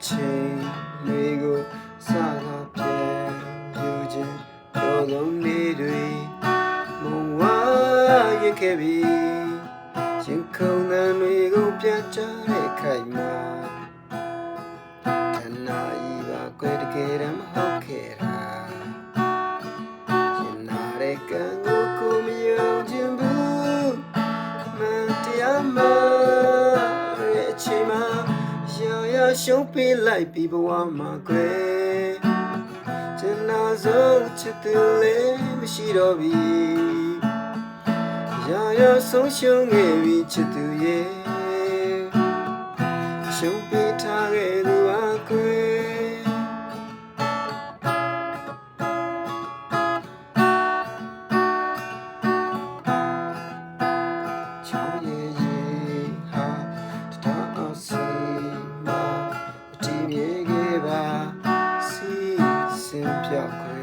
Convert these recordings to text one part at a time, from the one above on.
ချိန်တွေကိုစားလာပြန်ယူခြင်းတော်လုံးလေးတွေမုံဝါရင်ခဲ့ပြီးရင်ခုန်တဲ့တွေကိုပြန်ချတဲ့ခိုင်မှာခဏဤပါကွယ်တကယ်တမ်းမဟုတ်ခဲ့တာရင်နာတဲ့ကံကိုမယုံခြင်းဘူးမတရားမရဲ့အချိန်မှာရှုံးပေးလိုက်ပြီးဘဝမှာကွယ်ကျန်လာဆုံးချစ်သူလည်းမရှိတော့ပြီရာဆုံးရှုံးခဲ့ပြီချစ်သူရဲ့ရှုံးပေးထားခဲ့သူဟာကွယ်ချောင်းရဲ့ဟာတတော်စီမြေခဲ့ပါစီစင်ပြောက်ခွဲ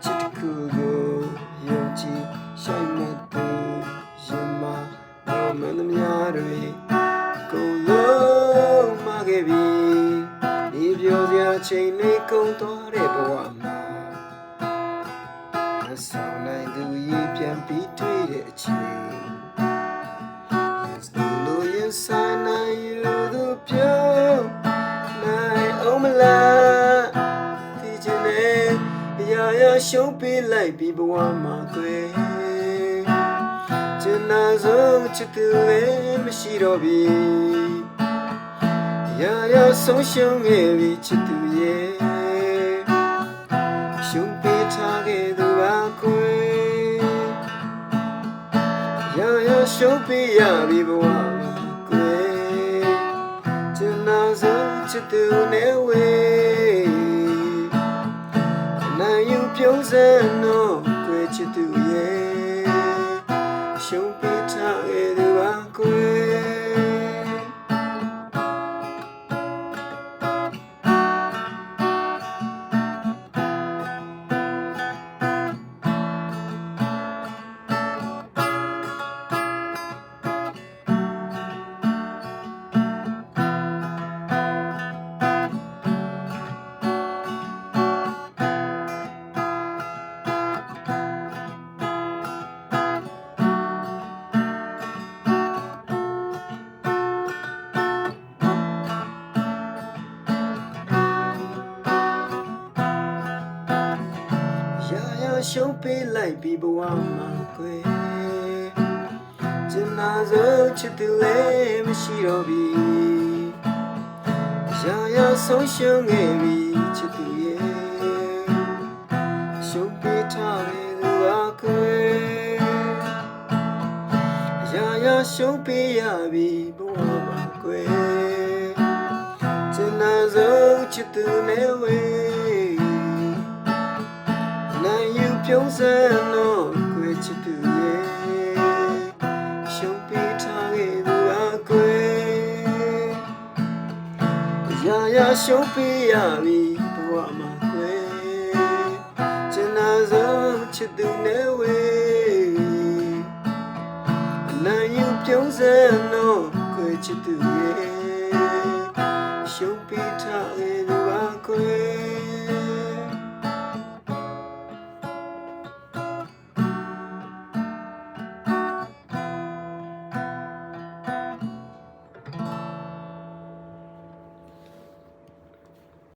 ချစ်တခုကိုယုံကြည်ရှိုက်မဲ့သူရင်မတော်မန်းသမျှတွေကုန်လုံးမခဲ့ပြီဒီပြောစရာချိန်လေးကုန်သွားတဲ့ဘဝမှာအဆောင်နိုင်သူရေးပြန်ပြီးတွေ့တဲ့အချိန်လူရင်ဆိုင်နိုင်ယူသူပြောရှုံးပေးလိုက်ပြီးဘဝမှာကွယ်ကျန်နာဆုံးချစ်သူလည်းမရှိတော့ပြီရာဆုံးရှုံးခဲ့ပြီချစ်သူရဲ့ရှုံးပေးထားခဲ့သူပါကွယ်ရာရှုံးပေးရပြီဘဝမှာကွယ်ကျန်နာဆုံးချစ်သူနဲ့ဝေးပြုံးစံတော့ကွယ်ချစ်သူရဲ့ရှုံးပေးထားခဲ့သူပါကွယ်ရှုံးပေးလိုက်ပြီးဘဝမှာကွယ်ကျန်လာဆုံးချစ်သူလည်းမရှိတော့ပြီရာဆုံးရှုံးခဲ့ပြီချစ်သူရဲ့ရှုံးပေးထားတဲ့သူဟာကွယ်ရာရှုံးပေးရပြီဘဝမှာကွယ်ကျန်လာဆုံးချစ်သူနဲ့ဝေးပြုံးစံတော့ကွယ်ချစ်သူရဲ့ရှုံးပေးထားခဲ့သူဟာကွယ်ရာရှုံးပေးရပြီဘဝမှာကွယ်ကျန်နာဆုံးချစ်သူနဲ့ဝေးနိုင်ယူပြုံးစံတော့ကွယ်ချစ်သူရဲ့